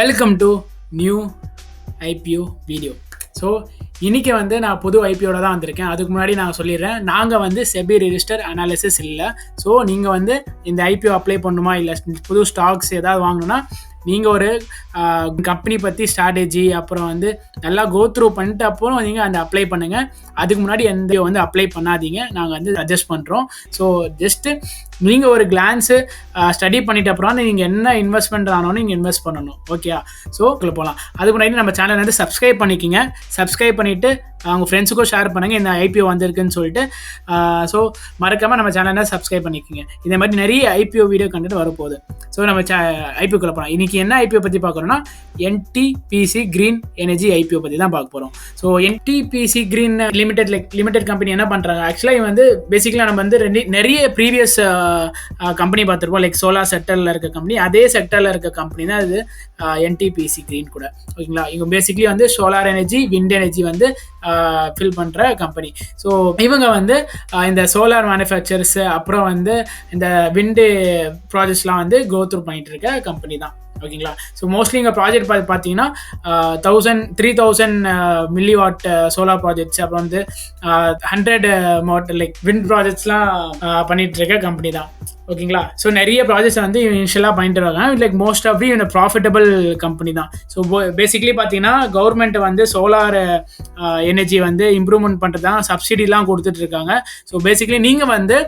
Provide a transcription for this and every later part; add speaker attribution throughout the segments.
Speaker 1: Welcome to new IPO video. So இன்றைக்கி வந்து நான் புது ஐபிஓட தான் வந்திருக்கேன். அதுக்கு முன்னாடி நான் சொல்லிடுறேன், நாங்கள் வந்து செபி ரெஜிஸ்டர் அனாலிசிஸ் இல்லை. ஸோ நீங்கள் வந்து இந்த ஐபிஓ அப்ளை பண்ணணுமா இல்லை புது ஸ்டாக்ஸ் ஏதாவது வாங்கணுன்னா நீங்கள் ஒரு கம்பெனி பற்றி ஸ்ட்ராட்டஜி அப்புறம் வந்து நல்லா கோ த்ரூ பண்ணிட்டு அப்புறம் நீங்கள் அந்த அப்ளை பண்ணுங்கள். அதுக்கு முன்னாடி எந்த வந்து அப்ளை பண்ணாதீங்க, நாங்கள் வந்து சஜஸ்ட் பண்ணுறோம். ஸோ ஜஸ்ட்டு நீங்கள் ஒரு கிளான்ஸு ஸ்டடி பண்ணிட்ட அப்புறம் நீங்கள் என்ன இன்வெஸ்ட்மெண்ட் ஆனோன்னு நீங்கள் இன்வெஸ்ட் பண்ணணும். ஓகே, ஸோ உங்களை போகலாம். அதுக்கு முன்னாடி நம்ம சேனல் வந்து சப்ஸ்கிரைப் பண்ணிக்கிங்க. சப்ஸ்கிரைப் பண்ணிவிட்டு அவங்க ஃப்ரெண்ட்ஸுக்கும் ஷேர் பண்ணுங்கள் இந்த ஐபிஓ வந்திருக்குன்னு சொல்லிட்டு. ஸோ மறக்காமல் நம்ம சேனலை சப்ஸ்கிரைப் பண்ணிக்கிங்க. இதே மாதிரி நிறைய ஐபிஓ வீடியோ கண்டுட்டு வரப்போகுது. ஸோ நம்ம ஐபிஓக்குள்ள போகலாம். இன்றைக்கி என்ன ஐபிஓ பற்றி பார்க்குறோன்னா என்டிபிசி கிரீன் எனர்ஜி ஐபிஓ பற்றி தான் பார்க்க போகிறோம். So NTPC green limited company என்ன பண்ணுறாங்க, ஆக்சுவலாக வந்து பேசிக்கலாக நம்ம வந்து நிறைய ப்ரீவியஸ் கம்பெனி பார்த்துருப்போம். லைக் சோலார் செக்டரில் இருக்க கம்பெனி, அதே செக்டரில் இருக்க கம்பெனி தான் இது என்டிபிசி கிரீன் கூட. ஓகேங்களா, இவங்க பேசிக்லி வந்து சோலார் எனர்ஜி விண்ட் எனர்ஜி வந்து ஃபில் பண்ணுற கம்பெனி. ஸோ இவங்க வந்து இந்த சோலார் மேனுஃபேக்சர்ஸ் அப்புறம் வந்து இந்த விண்டு ப்ராஜெக்ட்ஸ்லாம் வந்து கோ த்ரூ பண்ணிட்டு இருக்க கம்பெனி தான். ஓகேங்களா, ஸோ மோஸ்ட்லி இங்கே ப்ராஜெக்ட் பார்த்தீங்கன்னா 3000 மில்லிவாட் சோலார் ப்ராஜெக்ட்ஸ் அப்புறம் வந்து 100 லைக் விண்ட் ப்ராஜெக்ட்ஸ்லாம் பண்ணிட்டு இருக்க கம்பெனி தான். ஓகேங்களா, ஸோ நிறைய ப்ராஜெக்ட்ஸ் வந்து இனிஷியலாக பண்ணிட்டு இருக்காங்க. லைக் மோஸ்ட் ஆஃப் இந்த ப்ராஃபிட்டபிள் கம்பெனி தான். ஸோ பேசிக்லி பார்த்தீங்கன்னா கவர்மெண்ட் வந்து சோலார் எனர்ஜி வந்து இம்ப்ரூவ்மெண்ட் பண்ணுறது தான் சப்சிடிலாம் கொடுத்துட்டு இருக்காங்க. ஸோ பேசிக்லி நீங்கள் வந்து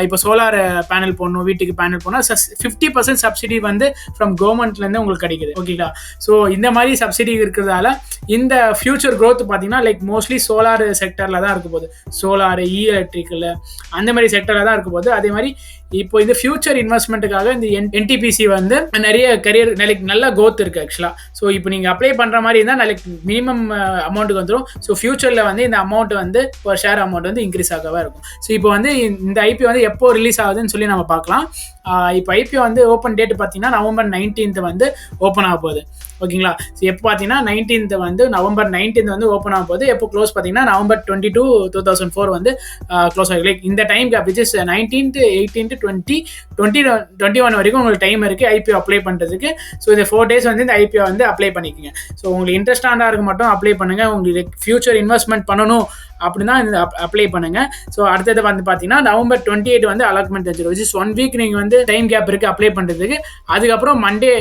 Speaker 1: இப்போ சோலார் பேனல் போடணும், வீட்டுக்கு பேனல் போனால் 50% சப்சிடி வந்து ஃப்ரம் கவர்மெண்ட்லேருந்து உங்களுக்கு கிடைக்குது. ஓகேங்களா, ஸோ இந்த மாதிரி சப்சிடி இருக்கிறதால இந்த ஃபியூச்சர் க்ரோத் பார்த்தீங்கன்னா லைக் மோஸ்ட்லி சோலார் செக்டரில் தான் இருக்க போகுது. சோலார் எலக்ட்ரிக்கல் அந்த மாதிரி செக்டரில் தான் இருக்க போகுது. அதே மாதிரி இப்போ இந்த ஃபியூச்சர் இன்வெஸ்ட்மெண்ட்டுக்காக இந்த என்டிபிசி வந்து நிறைய கரியர் நல்ல க்ரோத் இருக்குது ஆக்சுவலாக. ஸோ இப்போ நீங்கள் அப்ளை பண்ணுற மாதிரி இருந்தால் நாளைக்கு மினிமம் அமௌண்ட்டுக்கு வந்துடும். ஸோ ஃபியூச்சரில் வந்து இந்த அமௌண்ட் வந்து ஒரு ஷேர் அமௌண்ட் வந்து இன்க்ரீஸ் ஆகவே இருக்கும். ஸோ இப்போ வந்து இந்த ஐபிஓ வந்து எப்போ ரிலீஸ் ஆகுதுன்னு சொல்லி நம்ம பார்க்கலாம். இப்போ ஐபிஓ வந்து ஓப்பன் டேட் பார்த்தீங்கன்னா நவம்பர் 19 வந்து ஓப்பன் ஆக போகுது. ஓகேங்களா, ஸோ எப்போ பார்த்தீங்கன்னா 19 வந்து நவம்பர் 19 வந்து ஓப்பன் ஆக போகுது. எப்போ க்ளோஸ் பார்த்தீங்கன்னா நவம்பர் 22, 2004 வந்து க்ளோஸ் ஆகும். லைக் இந்த time cap which is 19 to 18 to 2021 வரைக்கும் உங்களுக்கு டைம் இருக்குது ஐபிஓ அப்ளை பண்ணுறதுக்கு. ஸோ இந்த 4 days வந்து இந்த ஐபிஓ வந்து அப்ளை பண்ணிக்கோங்க. ஸோ உங்களுக்கு இன்ட்ரெஸ்டாக இருக்க மட்டும் அப்ளை பண்ணுங்கள். உங்களுக்கு ஃபியூச்சர் இன்வெஸ்ட்மெண்ட் பண்ணணும் அப்படின்னா இந்த அப்ளை பண்ணுங்க. ஸோ அடுத்தது வந்து பார்த்தீங்கன்னா நவம்பர் 28 வந்து அலாட்மெண்ட் தெரிஞ்சிடும். விச் இஸ் 1 week நீங்கள் வந்து டைம் கேப் இருக்குது அப்ளை பண்ணுறதுக்கு. அதுக்கப்புறம் Monday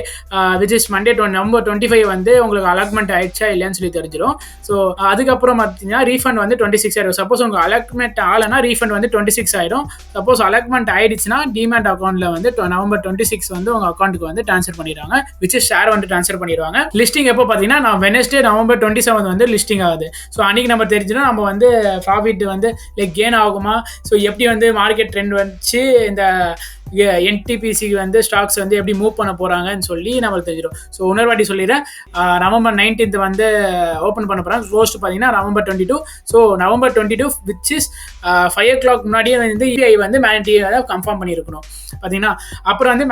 Speaker 1: which is Monday November 25 வந்து உங்களுக்கு அலாட்மெண்ட் ஆயிடுச்சா இல்லைன்னு சொல்லி தெரிஞ்சிடும். ஸோ அதுக்கப்புறம் பார்த்தீங்கன்னா ரீஃபண்ட் வந்து 26 ஆயிடும். சப்போஸ் உங்களுக்கு அலாட்மெண்ட் ஆகலைன்னா ரீஃபண்ட் வந்து 26 ஆயிடும். சப்போஸ் அலாட்மெண்ட் ஆயிடுச்சுன்னா டிமேட் அக்கௌண்ட்டில் வந்து நவம்பர் 26 வந்து உங்கள் அக்கௌண்ட்டுக்கு வந்து ட்ரான்ஸ்ஃபர் பண்ணிடுவாங்க. விச் இஸ் ஷேர் வந்து ட்ரான்ஸ்ஃபர் பண்ணிடுவாங்க. லிஸ்டிங் எப்போ பார்த்தீங்கன்னா நான் வெனஸ்டே நவம்பர் 27 வந்து லிஸ்டிங் ஆகுது. ஸோ அன்றைக்கி நம்ம தெரிஞ்சுன்னா நம்ம வந்து ப்ராஃபிட் வந்து லைக் கெயின் ஆகுமா, ஸோ எப்படி வந்து மார்க்கெட் ட்ரெண்ட் வச்சு இந்த என்டிபிசி வந்து ஸ்டாக்ஸ் வந்து எப்படி மூவ் பண்ண போகிறாங்கன்னு சொல்லி நம்மளுக்கு தெரிஞ்சிடும். ஸோ இன்னொரு சொல்லிடுறேன், நவம்பர் 19 வந்து ஓப்பன் பண்ண போகிறாங்க. க்ளோஸ்ட் பார்த்தீங்கன்னா November 22. So November 22 which is 5 o'clock முன்னாடியே வந்து இபிஐ வந்து மேனிட்டியை கன்ஃபார்ம் பண்ணியிருக்கணும் பார்த்தீங்கன்னா. அப்புறம் வந்து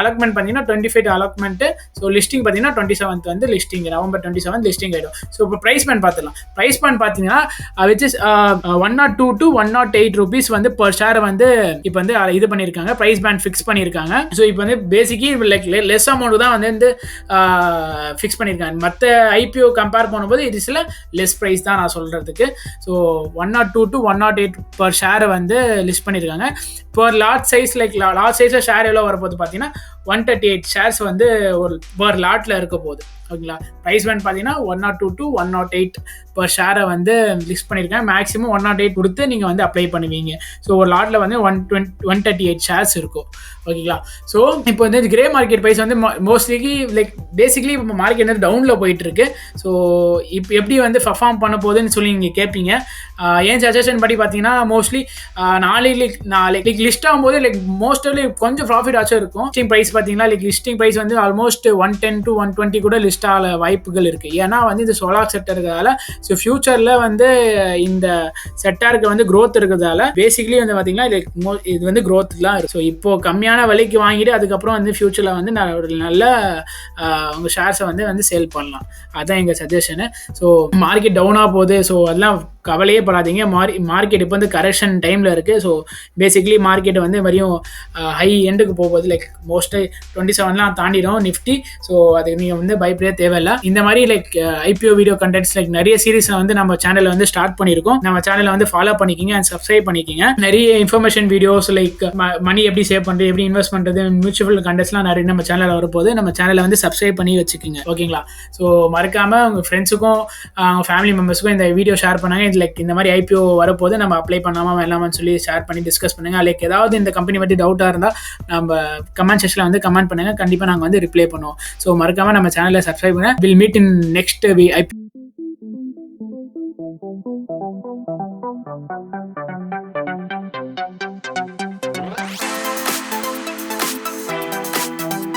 Speaker 1: அலாட்மெண்ட் பார்த்தீங்கன்னா 25 அலாட்மெண்ட்டு. ஸோ லிஸ்டிங் பார்த்தீங்கன்னா 27 வந்து லிஸ்டிங், நவம்பர் 27 லிஸ்டிங் ஆகிடும். ஸோ இப்போ ப்ரைஸ் பேண்ட் பார்த்துக்கலாம். ப்ரைஸ் பேண்ட் பார்த்தீங்கன்னா விச் இஸ் 102 to 108 rupees வந்து பர் ஷேர் வந்து இப்போ வந்து இது பண்ணியிருக்காங்க, ப்ரைஸ் பேண்ட் ஃபிக்ஸ் பண்ணியிருக்காங்க. ஸோ இப்போ வந்து பேசிக்கலி லைக் லெஸ் அமௌண்ட் தான் வந்து ஃபிக்ஸ் பண்ணியிருக்காங்க. மற்ற ஐபிஓ கம்பேர் பண்ணும்போது இது சில லெஸ் ப்ரைஸ் தான் நான் சொல்கிறதுக்கு. ஸோ 102 to 108 பர் ஷேரை வந்து லிஸ்ட் பண்ணியிருக்காங்க. Per lot size like lot சைஸில் ஷேர் எவ்வளோ வரப்போகுது பார்த்தீங்கன்னா 138 ஷேர்ஸ் வந்து ஒரு பர் லாட்டில் இருக்க போகுது. ஓகேங்களா, ப்ரைஸ் பேண்ட் பார்த்தீங்கன்னா 102 to 108 பர் ஷேரை வந்து லிஸ்ட் பண்ணியிருக்கேன். மேக்ஸிமம் 108 கொடுத்து நீங்கள் வந்து அப்ளை பண்ணுவீங்க. ஸோ ஒரு லாட்டில் வந்து 138 ஷேர்ஸ் இருக்கும். ஓகேங்களா, ஸோ இப்போ வந்து கிரே மார்க்கெட் ப்ரைஸ் வந்து மோஸ்ட்லி லைக் பேசிக்லி இப்போ மார்க்கெட் வந்து டவுனில் போயிட்டுருக்கு. ஸோ இப்போ எப்படி வந்து பர்ஃபார்ம் பண்ண போகுதுன்னு சொல்லி நீங்கள் கேட்பீங்க. ஏன் சஜஷன் படி பார்த்தீங்கன்னா மோஸ்ட்லி நாளைக்கு லிஸ்ட் ஆகும்போது லைக் மோஸ்ட்லி கொஞ்சம் ப்ராஃபிட் ஆச்சும் இருக்கும். லிஸ்டிங் ப்ரைஸ் பார்த்தீங்கன்னா லைக் லிஸ்டிங் ப்ரைஸ் வந்து ஆல்மோஸ்ட் 110 to 120 கூட லிஸ்ட் ஆக வாய்ப்புகள் இருக்குது. ஏன்னா வந்து இந்த சோலார் செக்டருக்கால ஸோ ஃபியூச்சரில் வந்து இந்த செக்டருக்கு வந்து க்ரோத் இருக்கிறதால பேசிக்லி வந்து பார்த்தீங்கன்னா லைக் இது வந்து க்ரோத்லாம் இருக்குது. ஸோ இப்போ கம்மியான விலைக்கு வாங்கிட்டு அதுக்கப்புறம் வந்து ஃபியூச்சரில் வந்து நான் ஒரு நல்ல உங்கள் ஷேர்ஸை வந்து சேல் பண்ணலாம். அதுதான் எங்கள் சஜஷனு. ஸோ மார்க்கெட் டவுனாக போகுது, ஸோ அதெல்லாம் கவலையே படாதீங்க. மார்க்கெட் இப்போ வந்து கரெக்ஷன் டைமில் இருக்குது. ஸோ பேசிக்கலி மார்க்கெட் வந்து வரையும் ஹை எண்டுக்கு போகுது. லைக் மோஸ்ட்டு 27லாம் தாண்டிடும் நிஃப்டி. ஸோ அதுக்கு நீங்கள் வந்து பயப்படவே தேவையில்லை. இந்த மாதிரி like IPO video contents like நிறைய சீரீஸில் வந்து நம்ம சேனலில் வந்து ஸ்டார்ட் பண்ணியிருக்கோம். நம்ம சேனலை வந்து ஃபாலோ பண்ணிக்கிங்க அண்ட் சப்ஸ்கிரைப் பண்ணிக்கிங்க. நிறைய இன்ஃபர்மேஷன் வீடியோஸ் லைக் மணி எப்படி சேவ் பண்ணுறது, எப்படி இன்வெஸ்ட் பண்ணுறது, மியூச்சுவல் கண்டென்ட்ஸ்லாம் நிறைய நம்ம சேனலில் வரப்போது. நம்ம சேனலை வந்து சப்ஸ்கிரைப் பண்ணி வச்சுக்கோங்க. ஓகேங்களா? ஸோ மறக்காமல் உங்கள் ஃப்ரெண்ட்ஸுக்கும் அவங்க ஃபேமிலி மெம்பர்ஸுக்கும் இந்த வீடியோ ஷேர் பண்ணாங்க. இது லைக் இந்த மாதிரி ஐபிஓ வரப்போது நம்ம அப்ளை பண்ணாமல் வேணாமான்னு சொல்லி ஷேர் பண்ணி டிஸ்கஸ் பண்ணுங்கள். லைக் ஏதாவது இந்த கம்பெனி பற்றி டவுட்டாக இருந்தால் நம்ம கமெண்ட் செக்ஷனில் வந்து கமெண்ட் பண்ணுங்கள். கண்டிப்பாக நாங்கள் வந்து ரிப்ளை பண்ணுவோம். ஸோ மறக்காமல் நம்ம சேனலை சப்ஸ்கிரைப் பண்ணுங்கள். Will meet in next IPO.